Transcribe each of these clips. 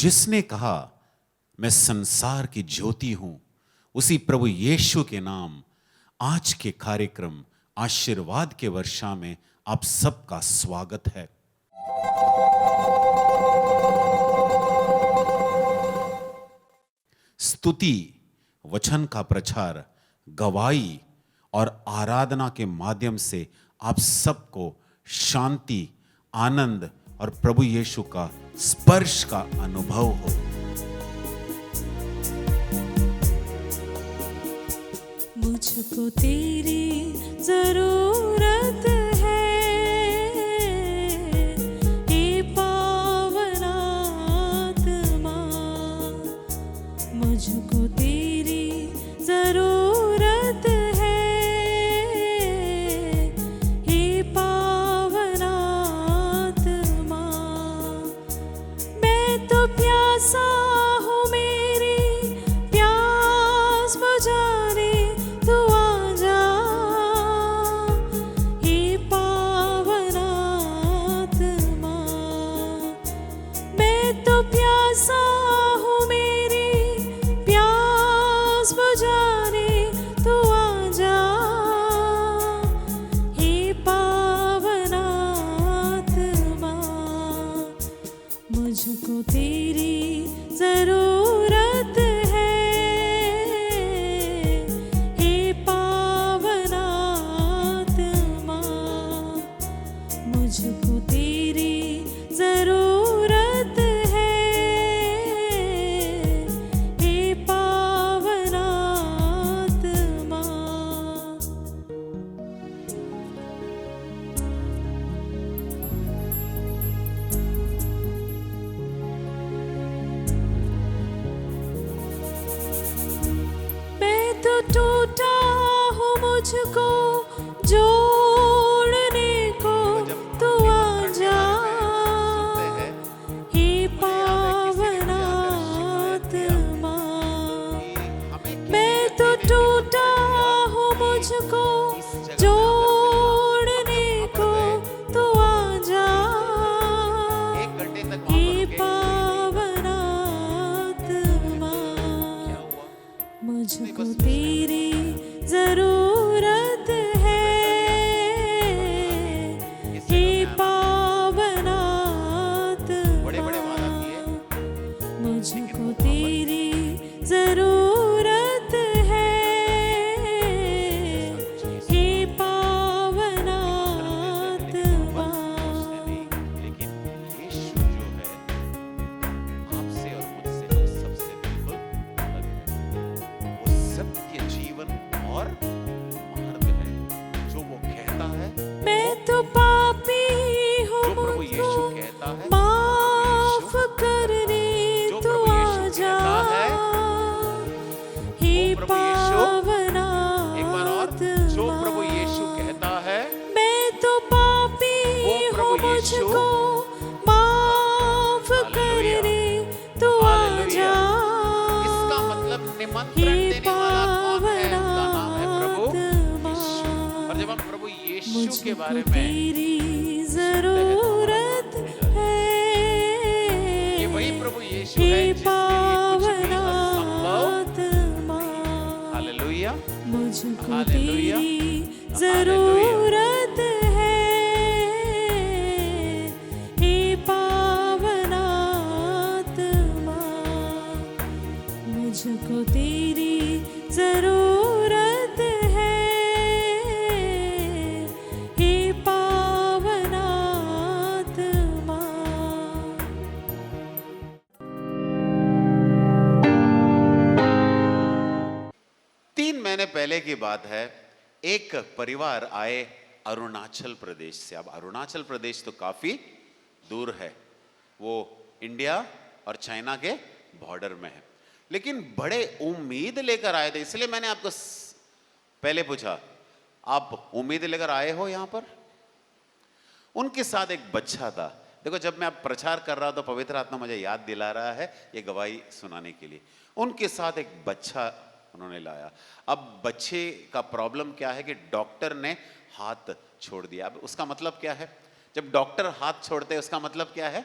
जिसने कहा मैं संसार की ज्योति हूं, उसी प्रभु यीशु के नाम आज के कार्यक्रम आशीर्वाद के वर्षा में आप सबका स्वागत है। स्तुति, वचन का प्रचार, गवाही और आराधना के माध्यम से आप सबको शांति, आनंद और प्रभु यीशु का स्पर्श का अनुभव हो। मुझको तेरी जरूरत है, हे पावन आत्मा। मुझको तेरी जरूरत है, हे पावन आत्मा। मैं तो प्यासा हूँ, मेरी प्यास बुझाने तू आ जा, हे पावन आत्मा। मैं तो प्यासा हूँ, मेरी प्यास बुझाने तू आ जा, हे पावन आत्मा। मुझको तेरी जरूरत है, हे पावन आत्मा। मुझको तेरी जरूरत है, हे पावन आत्मा। मैं तो टूटा हूँ, मुझको जोड़ने को तू आ जा, हे पावन आत्मा। मैं तो टूटा हूँ, मुझको जोड़ने को तू आ जा, हे पावन आत्मा। मुझको तेरी जरूरत है, हे पावन आत्मा। मुझको तेरी जरूरत है, हे पावन आत्मा। लेकिन यीशु जो है आपसे और मुझसे हम सबसे बिल्कुल अलग है। वो सत्य, जीवन और मार्ग है। जो वो कहता है, मैं तो पापी हूँ, जो प्रभु यीशु मुझको कहता है, माफ करने जो तू प्रभु आ यीशु जा, कहता है, हे प्रभु यीशु, पावन एक बार और, जो आत्मा। प्रभु यीशु कहता है, मैं तो पापी वो प्रभु हूँ, यीशु, मुझको माफ हालेलुया, करने तू आ हालेलुया। जा, इसका मतलब निमंत्रण हे देने वाला कौन है? पावन उसका नाम है प्रभु आत्मा। यीशु। और जब हम प्रभु यीशु के मुझको बारे में तेरी जरूरत है, ये वही प्रभु यीशु हे है जिसके लिए कुछ भी पावन असंभव। आत्मा। हालेलुया, मुझको हालेलुया, तेरी जरूरत है, हे पावन आत्मा। मुझको तेरी जरूरत है, हे पावन आत्मा। 3 महीने पहले की बात है। एक परिवार आए अरुणाचल प्रदेश से। अब अरुणाचल प्रदेश तो काफी दूर है, वो इंडिया और चाइना के बॉर्डर में है, लेकिन बड़े उम्मीद लेकर आए थे। इसलिए मैंने आपको पहले पूछा, आप उम्मीद लेकर आए हो यहां पर? उनके साथ एक बच्चा था। देखो, जब मैं अब प्रचार कर रहा था, पवित्र आत्मा मुझे याद दिला रहा है ये गवाही सुनाने के लिए। उनके साथ एक बच्चा उन्होंने लाया। अब बच्चे का प्रॉब्लम क्या है कि डॉक्टर ने हाथ छोड़ दिया। अब उसका मतलब क्या है? जब डॉक्टर हाथ छोड़ते हैं उसका मतलब क्या है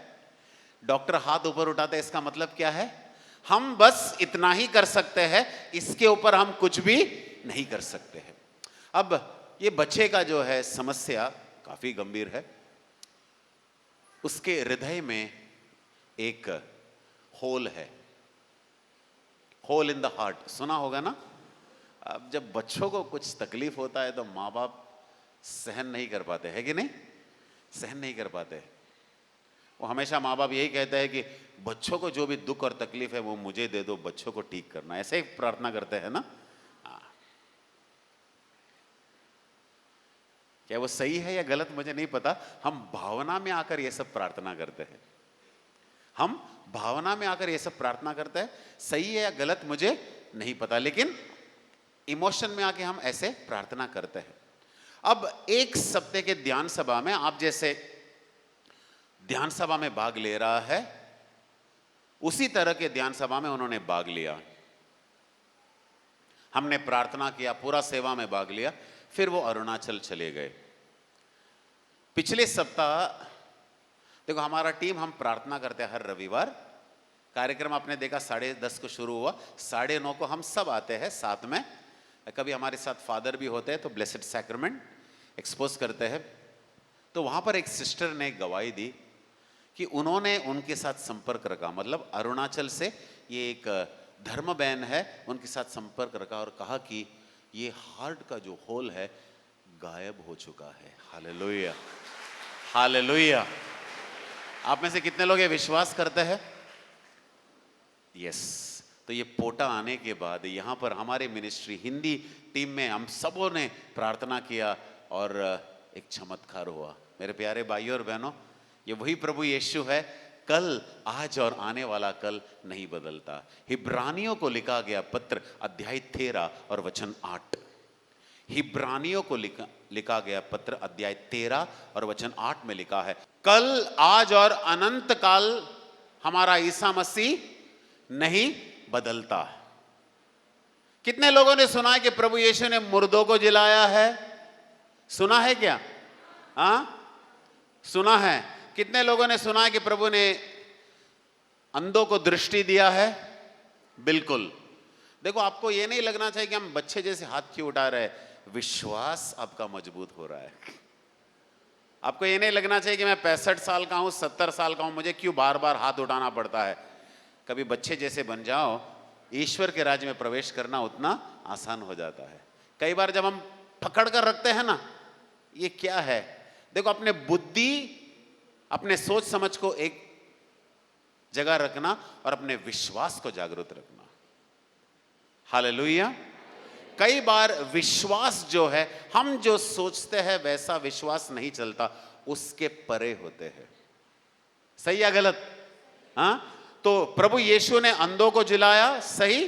डॉक्टर हाथ ऊपर उठाते हैं, इसका मतलब क्या है? हम बस इतना ही कर सकते हैं, इसके ऊपर हम कुछ भी नहीं कर सकते हैं। अब ये बच्चे का जो है समस्या काफी गंभीर है। उसके हृदय में एक होल है, होल इन द हार्ट, सुना होगा ना? अब जब बच्चों को कुछ तकलीफ होता है तो माँ बाप सहन नहीं कर पाते, है कि नहीं? सहन नहीं कर पाते। वो हमेशा माँ बाप यही कहते हैं कि बच्चों को जो भी दुख और तकलीफ है वो मुझे दे दो, बच्चों को ठीक करना, ऐसे ही प्रार्थना करते हैं ना? क्या वो सही है या गलत मुझे नहीं पता। हम भावना में आकर ये सब प्रार्थना करते हैं, हम भावना में आकर ये सब प्रार्थना करते हैं। सही है या गलत मुझे नहीं पता, लेकिन इमोशन में आके हम ऐसे प्रार्थना करते हैं। अब एक सप्ताह के ध्यान सभा में, आप जैसे ध्यान सभा में भाग ले रहा है, उसी तरह के ध्यान सभा में उन्होंने भाग लिया। हमने प्रार्थना किया, पूरा सेवा में भाग लिया, फिर वो अरुणाचल चले गए। पिछले सप्ताह देखो हमारा टीम, हम प्रार्थना करते हैं हर रविवार। कार्यक्रम आपने देखा 10:30 को शुरू हुआ, 9:30 को हम सब आते हैं साथ में। कभी हमारे साथ फादर भी होते हैं तो ब्लेसेड सैक्रामेंट एक्सपोज करते हैं। तो वहाँ पर एक सिस्टर ने गवाही दी कि उन्होंने उनके साथ संपर्क रखा, मतलब अरुणाचल से ये एक धर्म बहन है, उनके साथ संपर्क रखा और कहा कि ये हार्ट का जो होल है गायब हो चुका है। Hallelujah, hallelujah. आप में से कितने लोग ये विश्वास करते हैं? यस। तो ये पोटा आने के बाद यहाँ पर हमारे मिनिस्ट्री हिंदी टीम में हम सबों ने प्रार्थना किया और एक चमत्कार हुआ। मेरे प्यारे भाइयों और बहनों, ये वही प्रभु यीशु है, कल, आज और आने वाला कल नहीं बदलता। हिब्रानियों को लिखा गया पत्र अध्याय 13 और वचन 8, हिब्रानियों को लिखा गया पत्र अध्याय 13 और वचन 8 में लिखा है, कल, आज और अनंत काल हमारा ईसा मसीह नहीं बदलता। कितने लोगों ने सुना है कि प्रभु यीशु ने मुर्दों को जिलाया है? सुना है क्या? सुना है। कितने लोगों ने सुना है कि प्रभु ने अंधों को दृष्टि दिया है? बिल्कुल। देखो, आपको यह नहीं लगना चाहिए कि हम बच्चे जैसे हाथ क्यों उठा रहे हैं, विश्वास आपका मजबूत हो रहा है। आपको यह नहीं लगना चाहिए कि मैं 65 साल का हूं, 70 साल का हूं, मुझे क्यों बार बार हाथ उठाना पड़ता है। कभी बच्चे जैसे बन जाओ, ईश्वर के राज्य में प्रवेश करना उतना आसान हो जाता है। कई बार जब हम पकड़ कर रखते हैं ना, ये क्या है, देखो, अपने बुद्धि, अपने सोच समझ को एक जगह रखना और अपने विश्वास को जागरूक रखना। हालेलुया। कई बार विश्वास जो है, हम जो सोचते हैं वैसा विश्वास नहीं चलता, उसके परे होते हैं। सही या गलत? तो प्रभु यीशु ने अंधों को जिलाया, सही।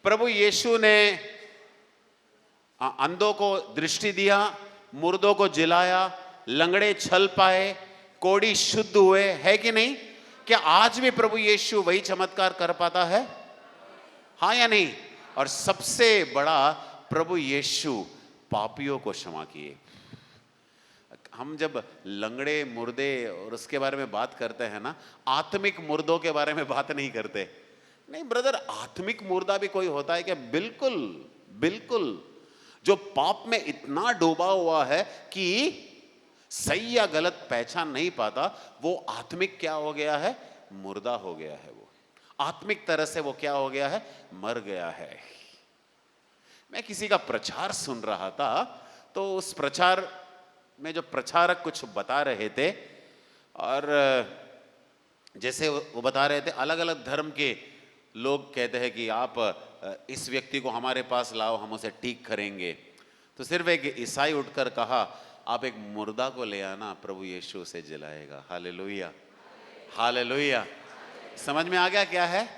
प्रभु यीशु ने अंधों को दृष्टि दिया, मुर्दों को जिलाया, लंगड़े चल पाए, कोढ़ी शुद्ध हुए, है कि नहीं? क्या आज भी प्रभु यीशु वही चमत्कार कर पाता है? हाँ या नहीं? और सबसे बड़ा, प्रभु यीशु पापियों को क्षमा किए। हम जब लंगड़े, मुर्दे और उसके बारे में बात करते हैं ना, आत्मिक मुर्दों के बारे में बात नहीं करते। नहीं ब्रदर, आत्मिक मुर्दा भी कोई होता है क्या? बिल्कुल, बिल्कुल। जो पाप में इतना डूबा हुआ है कि सही या गलत पहचान नहीं पाता, वो आत्मिक क्या हो गया है? मुर्दा हो गया है। वो आत्मिक तरह से वो क्या हो गया है? मर गया है। मैं किसी का प्रचार सुन रहा था, तो उस प्रचार में जो प्रचारक कुछ बता रहे थे, और जैसे वो बता रहे थे, अलग अलग धर्म के लोग कहते हैं कि आप इस व्यक्ति को हमारे पास लाओ, हम उसे ठीक करेंगे। तो सिर्फ एक ईसाई उठकर कहा, आप एक मुर्दा को ले आना, प्रभु यीशु उसे जिलाएगा। Hallelujah, hallelujah. समझ में आ गया क्या है?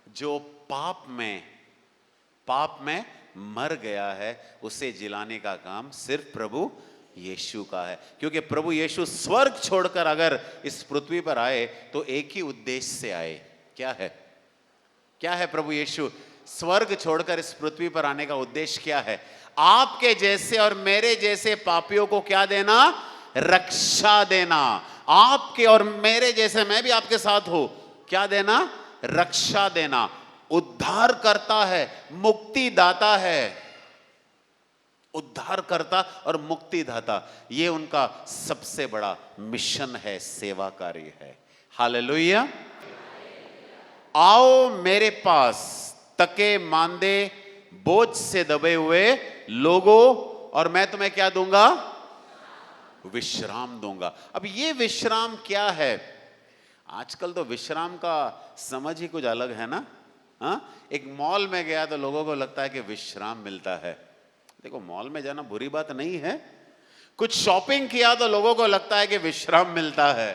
जो पाप में मर गया है, उसे जिलाने का काम सिर्फ प्रभु यीशु का है। क्योंकि प्रभु यीशु स्वर्ग छोड़कर अगर इस पृथ्वी पर आए तो एक ही उद्देश्य से आए। क्या है? क्या है प्रभु यीशु स्वर्ग छोड़कर इस पृथ्वी पर आने का उद्देश्य क्या है? आपके जैसे और मेरे जैसे पापियों को क्या देना? रक्षा देना। आपके और मेरे जैसे मैं भी आपके साथ हूं, क्या देना? रक्षा देना। उद्धार करता है, मुक्ति दाता है, उद्धार करता और मुक्ति दाता, ये उनका सबसे बड़ा मिशन है, सेवा कार्य है। हालेलुया। आओ मेरे पास तके मांदे बोझ से दबे हुए लोगों, और मैं तुम्हें क्या दूंगा? विश्राम दूंगा। अब ये विश्राम क्या है? आजकल तो विश्राम का समझ ही कुछ अलग है ना। एक मॉल में गया तो लोगों को लगता है कि विश्राम मिलता है। देखो, मॉल में जाना बुरी बात नहीं है। कुछ शॉपिंग किया तो लोगों को लगता है कि विश्राम मिलता है।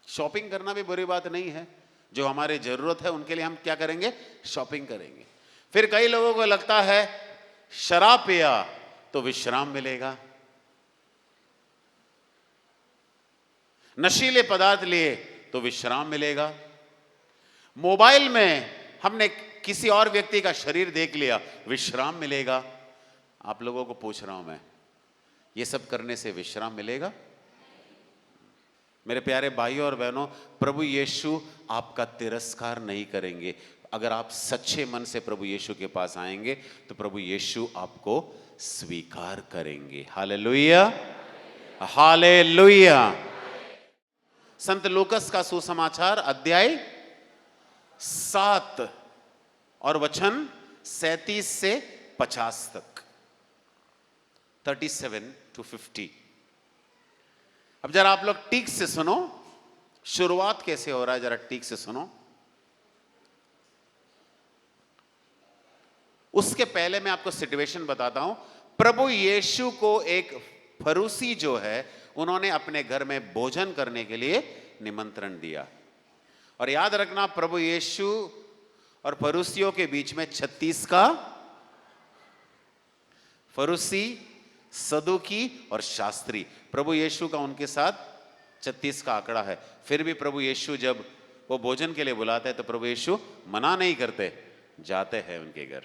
शॉपिंग करना भी बुरी बात नहीं है। जो हमारी जरूरत है उनके लिए हम क्या करेंगे? शॉपिंग करेंगे। फिर कई लोगों को लगता है शराब पिया तो विश्राम मिलेगा, नशीले पदार्थ लिए तो विश्राम मिलेगा, मोबाइल में हमने किसी और व्यक्ति का शरीर देख लिया, विश्राम मिलेगा। आप लोगों को पूछ रहा हूं मैं, ये सब करने से विश्राम मिलेगा? मेरे प्यारे भाइयों और बहनों, प्रभु यीशु आपका तिरस्कार नहीं करेंगे। अगर आप सच्चे मन से प्रभु यीशु के पास आएंगे तो प्रभु यीशु आपको स्वीकार करेंगे। Hallelujah, hallelujah. संत लूकस का सुसमाचार अध्याय 7 और वचन 37 से 50 तक, 37 to 50। अब जरा आप लोग ठीक से सुनो, शुरुआत कैसे हो रहा है, जरा ठीक से सुनो। उसके पहले मैं आपको सिचुएशन बताता हूं। प्रभु यीशु को एक फरूसी जो है, उन्होंने अपने घर में भोजन करने के लिए निमंत्रण दिया। और याद रखना, प्रभु यीशु और फरूसियों के बीच में 36 का, फरूसी, सदुकी और शास्त्री, प्रभु यीशु का उनके साथ 36 का आंकड़ा है। फिर भी प्रभु यीशु जब वो भोजन के लिए बुलाते हैं तो प्रभु यीशु मना नहीं करते, जाते हैं उनके घर।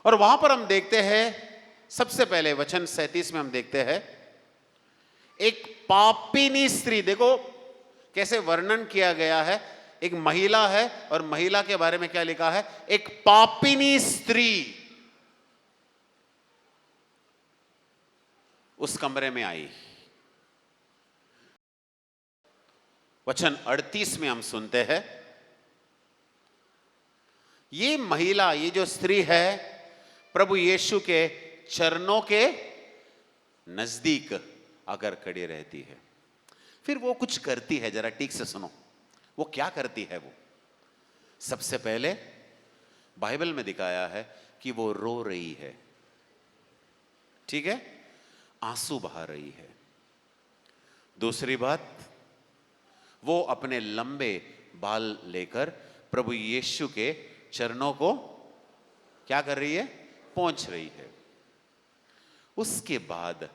और वहां पर हम देखते हैं, सबसे पहले वचन 37 में हम देखते हैं एक पापिनी स्त्री। देखो कैसे वर्णन किया गया है। एक महिला है और महिला के बारे में क्या लिखा है? एक पापिनी स्त्री उस कमरे में आई। वचन 38 में हम सुनते हैं, ये महिला, ये जो स्त्री है, प्रभु यीशु के चरणों के नजदीक आकर खड़ी रहती है। फिर वो कुछ करती है, जरा ठीक से सुनो। वो क्या करती है? वो सबसे पहले बाइबल में दिखाया है कि वो रो रही है, ठीक है, आंसू बहा रही है। दूसरी बात, वो अपने लंबे बाल लेकर प्रभु यीशु के चरणों को क्या कर रही है? पोंछ रही है। उसके बाद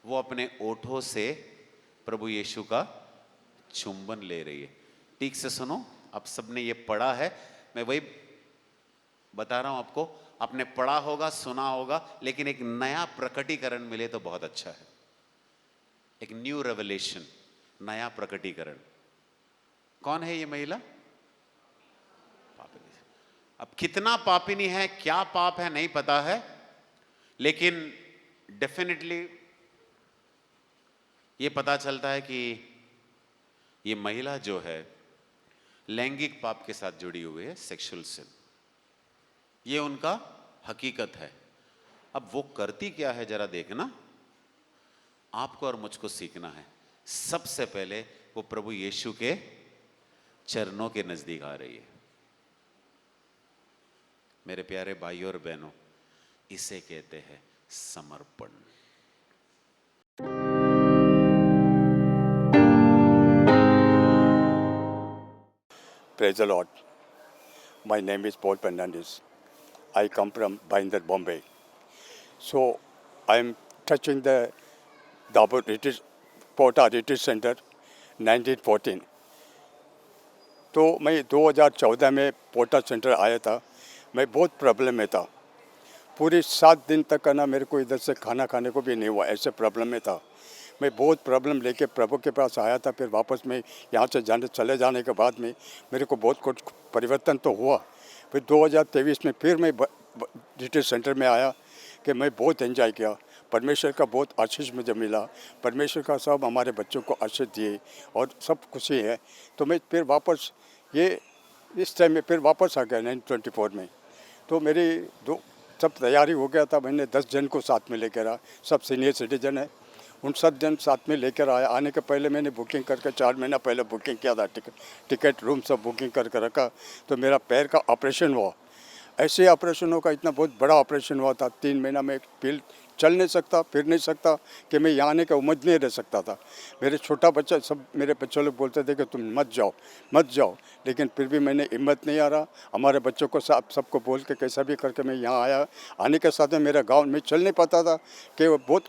वो अपने ओठों से प्रभु यीशु का चुंबन ले रही है। ठीक से सुनो, आप सबने ये पढ़ा है, मैं वही बता रहा हूं आपको। आपने पढ़ा होगा, सुना होगा, लेकिन एक नया प्रकटीकरण मिले तो बहुत अच्छा है। एक न्यू रेवलेशन, नया प्रकटीकरण। कौन है ये महिला? पापिनी। अब कितना पापिनी है, क्या पाप है नहीं पता है, लेकिन डेफिनेटली ये पता चलता है कि ये महिला जो है लैंगिक पाप के साथ जुड़ी हुई है, सेक्सुअल सिन। ये उनका हकीकत है। अब वो करती क्या है, जरा देखना। आपको और मुझको सीखना है। सबसे पहले वो प्रभु यीशु के चरणों के नजदीक आ रही है। मेरे प्यारे भाइयों और बहनों, इसे कहते हैं समर्पण। Praise the Lord. My name is Paul Fernandez. I come from Bhinder, Bombay. So I am touching the Dabur Retreat, Porta Retreat Center, 1914. तो मैं 2014 में पोर्टा सेंटर आया था। मैं बहुत प्रॉब्लम में था। पूरे 7 दिन तक ना मेरे को इधर से खाना खाने को भी नहीं हुआ, ऐसे प्रॉब्लम में था। मैं बहुत प्रॉब्लम लेके प्रभु के पास आया था। फिर वापस में यहाँ से चले जाने के बाद में मेरे को बहुत कुछ परिवर्तन तो हुआ। फिर 2023 में फिर मैं रिट्रीट सेंटर में आया कि मैं बहुत एंजॉय किया। परमेश्वर का बहुत आशीष मुझे मिला। परमेश्वर का सब हमारे बच्चों को आशीष दिए और सब खुशी है। तो मैं फिर वापस इस टाइम में फिर वापस आ गया 1924 में। तो मेरी सब तैयारी हो गया था। मैंने 10 जन को साथ में लेकर आया, सब सीनियर सिटीजन है, उन सब जन साथ में लेकर आया। आने के पहले मैंने बुकिंग करके 4 महीना पहले बुकिंग किया था, टिकट रूम सब बुकिंग करके रखा। तो मेरा पैर का ऑपरेशन हुआ। ऐसे ऑपरेशनों का इतना बहुत बड़ा ऑपरेशन हुआ था। 3 महीना में चल नहीं सकता, फिर नहीं सकता, कि मैं यहाँ आने का उम्मीद नहीं रह सकता था। मेरे छोटा बच्चा सब मेरे बच्चे लोग बोलते थे कि तुम मत जाओ, लेकिन फिर भी मैंने हिम्मत नहीं आ रहा। हमारे बच्चों को सबको बोल के कैसा भी करके मैं यहाँ आया। आने के साथ में मेरा गाँव में चल नहीं पाता था कि वो बहुत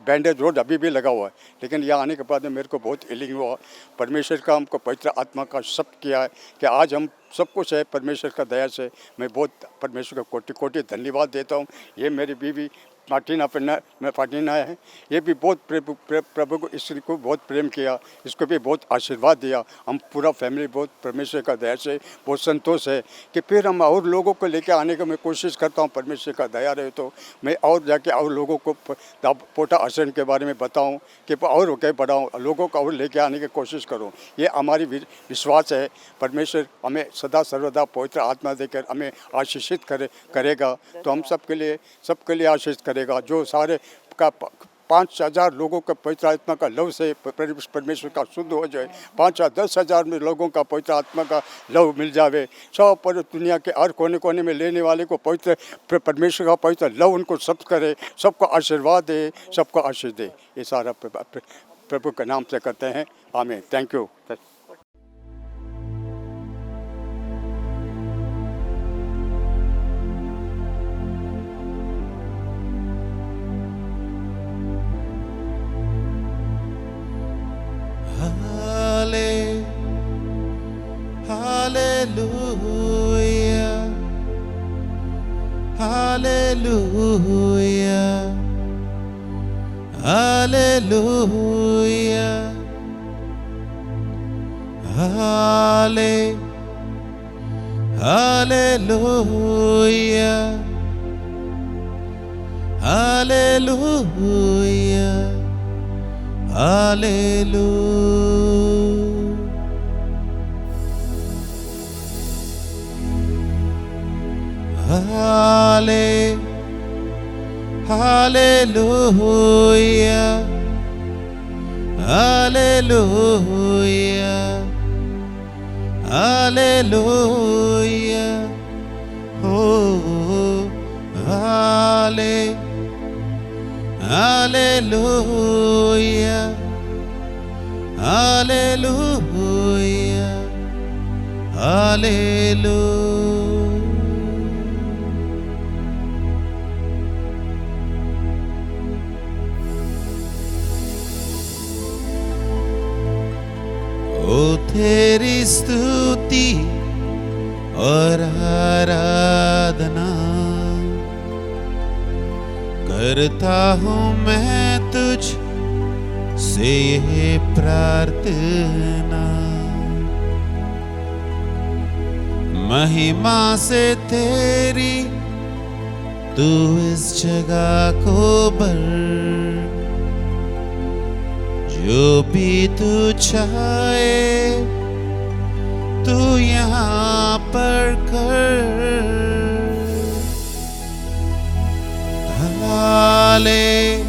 बैंडेज रोड अभी भी लगा हुआ है, लेकिन यहाँ आने के बाद में मेरे को बहुत हीलिंग हुआ। परमेश्वर का हमको पवित्र आत्मा का सब किया है कि आज हम सब कुछ है परमेश्वर का दया से। मैं बहुत परमेश्वर का कोटि कोटि धन्यवाद देता हूँ। ये मेरी बीवी फाटिना है, ये भी बहुत प्रभु को स्त्री को बहुत प्रेम किया, इसको भी बहुत आशीर्वाद दिया। हम पूरा फैमिली बहुत परमेश्वर का दया से बहुत संतोष है कि फिर हम और लोगों को लेके आने का मैं कोशिश करता हूँ। परमेश्वर का दया रहे तो मैं और जाके और लोगों को पोटा आश्रम के बारे में बताऊँ कि और क्या बढ़ाऊँ, लोगों को और लेके आने की कोशिश करूँ। ये हमारी विश्वास है। परमेश्वर हमें सदा सर्वदा पवित्र आत्मा देकर हमें आशीषित करेगा। तो हम सबके लिए आशीष करेगा। जो सारे का 5,000 लोगों का पवित्र आत्मा का लव से परमेश्वर का शुद्ध हो जाए। 5,000-10,000 में लोगों का पवित्र आत्मा का लव मिल जावे। सब पर दुनिया के हर कोने कोने में लेने वाले को पवित्र परमेश्वर का पवित्र लव उनको सब करे, सबको आशीर्वाद दे, सबको आशीष दे। ये सारा प्रभु के नाम से करते हैं। आमीन। Thank you. Hallelujah, hallelujah, hallelujah, hallelujah, hallelujah. Hallelujah, hallelujah, hallelujah, oh, hallelujah, hallelujah, hallelujah. ओ तेरी स्तुति और आराधना करता हूँ मैं तुझ से ये प्रार्थना। महिमा से तेरी तू इस जगह को भर, जो भी तू चाहे तू यहाँ पर कर। हालेलुया,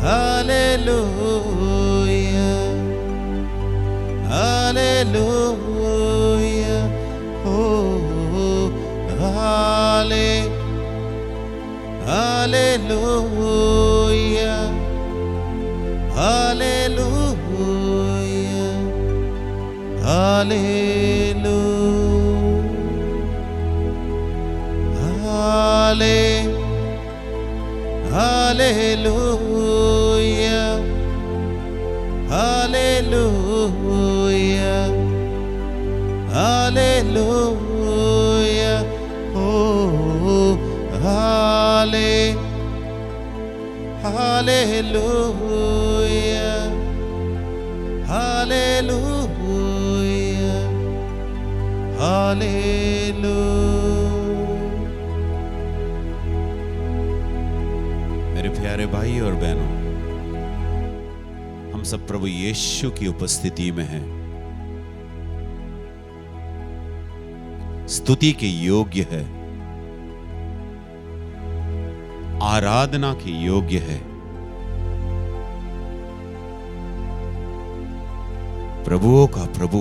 हालेलुया, हालेलुया, हो Hallelujah, hallelujah, hallelujah, hallelujah, hallelujah, hallelujah, oh, hallelujah hallelujah hallelujah. मेरे प्यारे भाई और बहनों, हम सब प्रभु यीशु की उपस्थिति में हैं। स्तुति के योग्य है, आराधना के योग्य है। प्रभुओं का प्रभु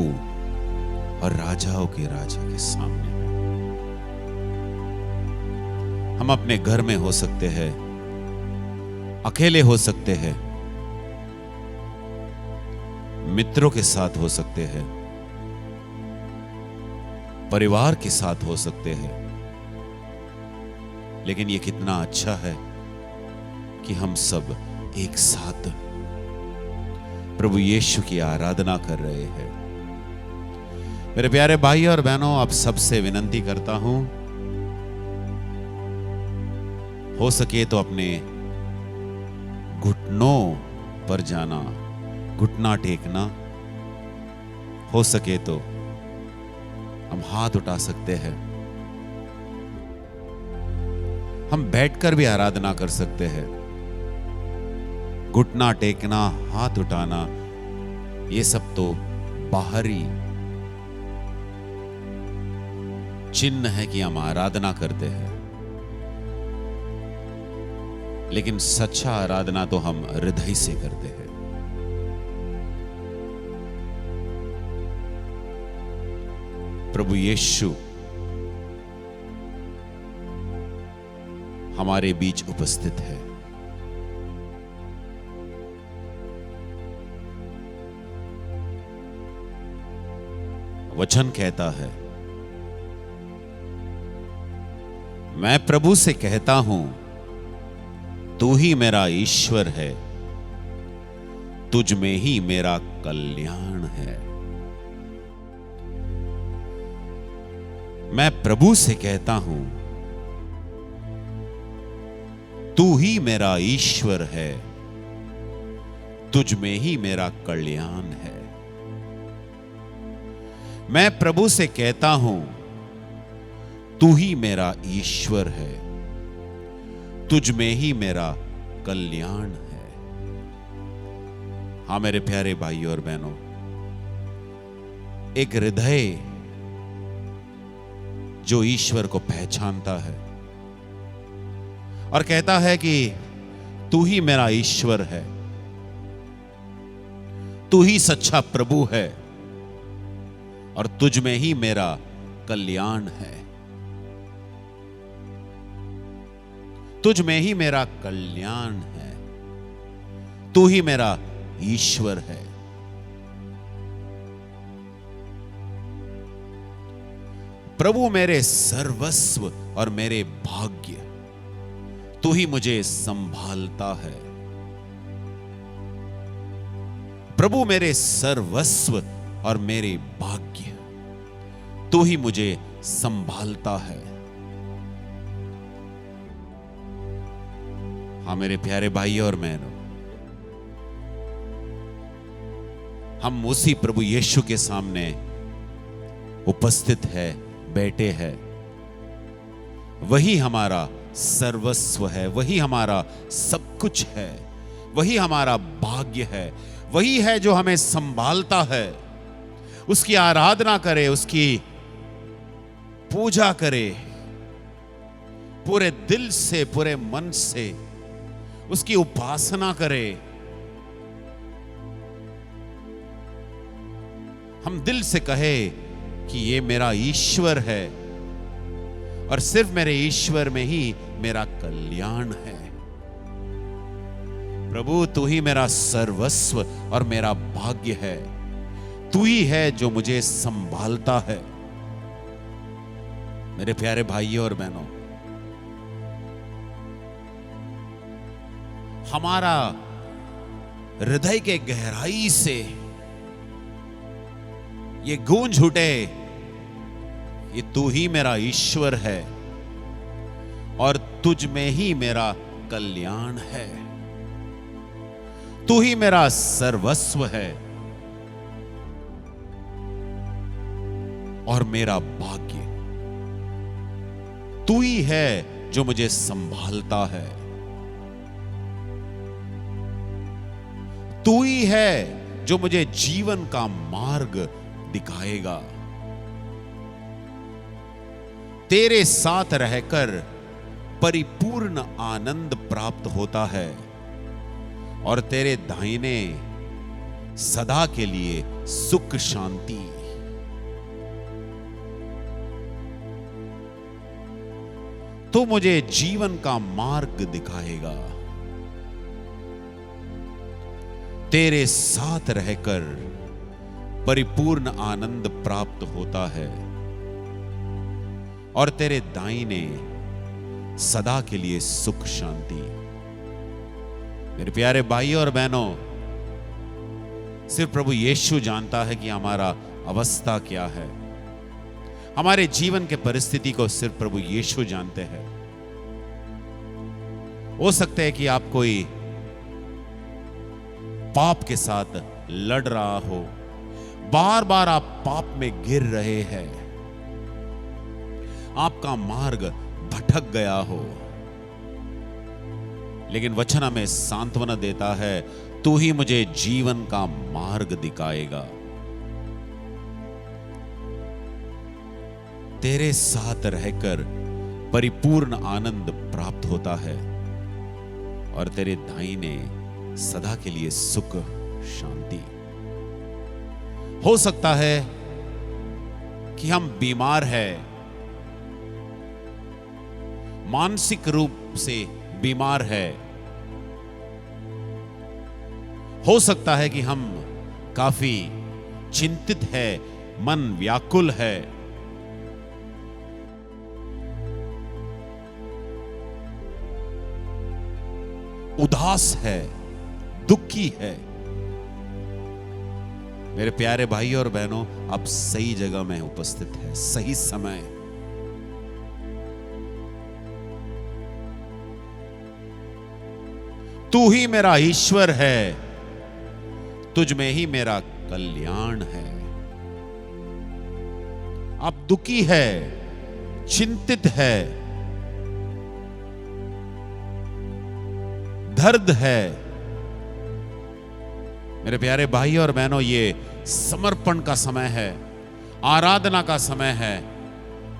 और राजाओं के राजा के सामने है। हम अपने घर में हो सकते हैं, अकेले हो सकते हैं, मित्रों के साथ हो सकते हैं, परिवार के साथ हो सकते हैं, लेकिन ये कितना अच्छा है कि हम सब एक साथ प्रभु यीशु की आराधना कर रहे हैं। मेरे प्यारे भाई और बहनों, आप सबसे विनती करता हूं, हो सके तो अपने घुटनों पर जाना, घुटना टेकना। हो सके तो हम हाथ उठा सकते हैं, हम बैठकर भी आराधना कर सकते हैं। घुटना टेकना, हाथ उठाना, ये सब तो बाहरी चिन्ह है कि हम आराधना करते हैं, लेकिन सच्चा आराधना तो हम हृदय से करते हैं। प्रभु यीशु हमारे बीच उपस्थित है। वचन कहता है, मैं प्रभु से कहता हूं, तू ही मेरा ईश्वर है, तुझ में ही मेरा कल्याण है। मैं प्रभु से कहता हूं, तू ही मेरा ईश्वर है, तुझ में ही मेरा कल्याण है। मैं प्रभु से कहता हूं, तू ही मेरा ईश्वर है, तुझ में ही मेरा कल्याण है। हां मेरे प्यारे भाई और बहनों, एक हृदय जो ईश्वर को पहचानता है और कहता है कि तू ही मेरा ईश्वर है, तू ही सच्चा प्रभु है और तुझ में ही मेरा कल्याण है, तुझ में ही मेरा कल्याण है, तू ही मेरा ईश्वर है। प्रभु मेरे सर्वस्व और मेरे भाग्य, तू ही मुझे संभालता है। प्रभु मेरे सर्वस्व और मेरे भाग्य, तू ही मुझे संभालता है। हाँ मेरे प्यारे भाई और बहनों, हम उसी प्रभु यीशु के सामने उपस्थित है, बैठे हैं। वही हमारा सर्वस्व है, वही हमारा सब कुछ है, वही हमारा भाग्य है, वही है जो हमें संभालता है। उसकी आराधना करे, उसकी पूजा करे, पूरे दिल से, पूरे मन से उसकी उपासना करे। हम दिल से कहे कि ये मेरा ईश्वर है और सिर्फ मेरे ईश्वर में ही मेरा कल्याण है। प्रभु तू ही मेरा सर्वस्व और मेरा भाग्य है, तू ही है जो मुझे संभालता है। मेरे प्यारे भाइयों और बहनों, हमारा हृदय के गहराई से ये गूंज उठे, ये तू ही मेरा ईश्वर है और तुझ में ही मेरा कल्याण है। तू ही मेरा सर्वस्व है और मेरा भाग्य। तू ही है जो मुझे संभालता है। तू ही है जो मुझे जीवन का मार्ग दिखाएगा। तेरे साथ रहकर परिपूर्ण आनंद प्राप्त होता है और तेरे दाहिने सदा के लिए सुख शांति। तू मुझे जीवन का मार्ग दिखाएगा। तेरे साथ रहकर परिपूर्ण आनंद प्राप्त होता है और तेरे दाहिने सदा के लिए सुख शांति। मेरे प्यारे भाइयों और बहनों, सिर्फ प्रभु यीशु जानता है कि हमारा अवस्था क्या है। हमारे जीवन के परिस्थिति को सिर्फ प्रभु यीशु जानते हैं। हो सकता है कि आप कोई पाप के साथ लड़ रहा हो, बार बार आप पाप में गिर रहे हैं, आपका मार्ग भटक गया हो, लेकिन वचन हमें सांत्वना देता है, तू ही मुझे जीवन का मार्ग दिखाएगा। तेरे साथ रहकर परिपूर्ण आनंद प्राप्त होता है और तेरे दाहिने सदा के लिए सुख शांति। हो सकता है कि हम बीमार हैं, मानसिक रूप से बीमार है। हो सकता है कि हम काफी चिंतित है, मन व्याकुल है। उदास है, दुखी है। मेरे प्यारे भाई और बहनों, आप सही जगह में उपस्थित है, सही समय। तू ही मेरा ईश्वर है, तुझ में ही मेरा कल्याण है। आप दुखी है, चिंतित है, दर्द है। मेरे प्यारे भाई और बहनों, ये समर्पण का समय है, आराधना का समय है,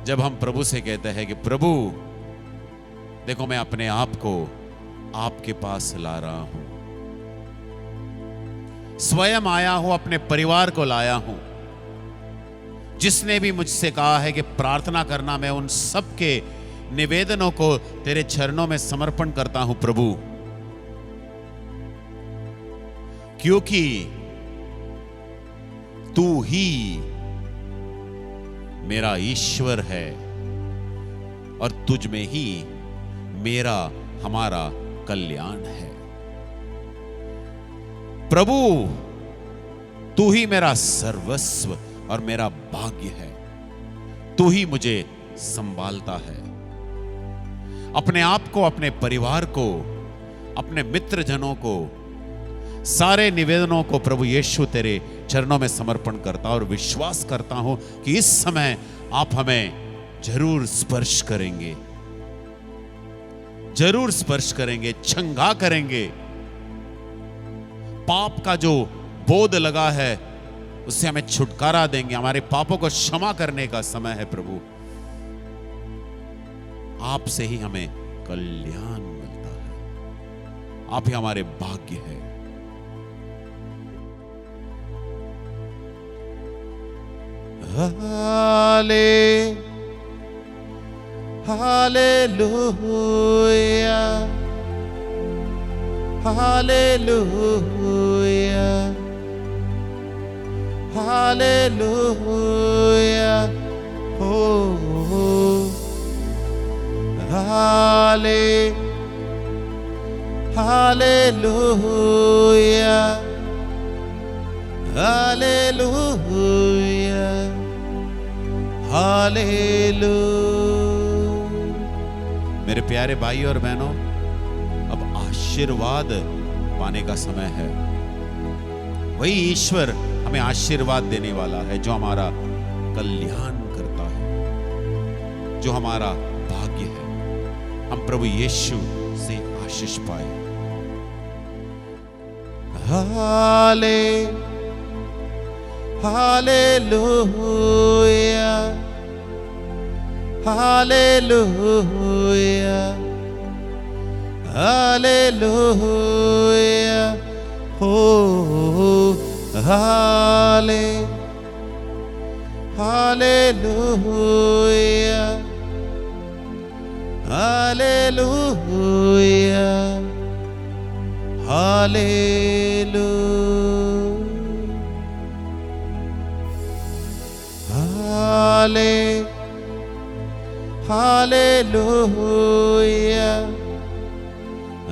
जब हम प्रभु से कहते हैं कि प्रभु देखो, मैं अपने आप को आपके पास ला रहा हूं, स्वयं आया हूं, अपने परिवार को लाया हूं। जिसने भी मुझसे कहा है कि प्रार्थना करना, मैं उन सब के निवेदनों को तेरे चरणों में समर्पण करता हूं प्रभु, क्योंकि तू ही मेरा ईश्वर है और तुझ में ही मेरा हमारा कल्याण है। प्रभु, तू ही मेरा सर्वस्व और मेरा भाग्य है। तू ही मुझे संभालता है। अपने आप को, अपने परिवार को, अपने मित्रजनों को, सारे निवेदनों को प्रभु यीशु तेरे चरणों में समर्पण करता और विश्वास करता हूं कि इस समय आप हमें जरूर स्पर्श करेंगे, जरूर स्पर्श करेंगे, छंगा करेंगे। पाप का जो बोध लगा है उससे हमें छुटकारा देंगे, हमारे पापों को क्षमा करने का समय है प्रभु। आपसे ही हमें कल्याण मिलता है, आप ही हमारे भाग्य है। Halle, hallelujah, hallelujah, hallelujah, oh, halle, hallelujah, hallelujah, hallelujah. मेरे प्यारे भाई और बहनों, अब आशीर्वाद पाने का समय है। वही ईश्वर हमें आशीर्वाद देने वाला है, जो हमारा कल्याण करता है, जो हमारा भाग्य है। हम प्रभु यीशु से आशीष पाए। हालेलुया, हालेलुया, हालेलुया, हो hallelujah, hallelujah, hallelujah, hallelujah,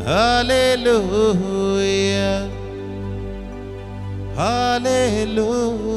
hallelujah, hallelujah.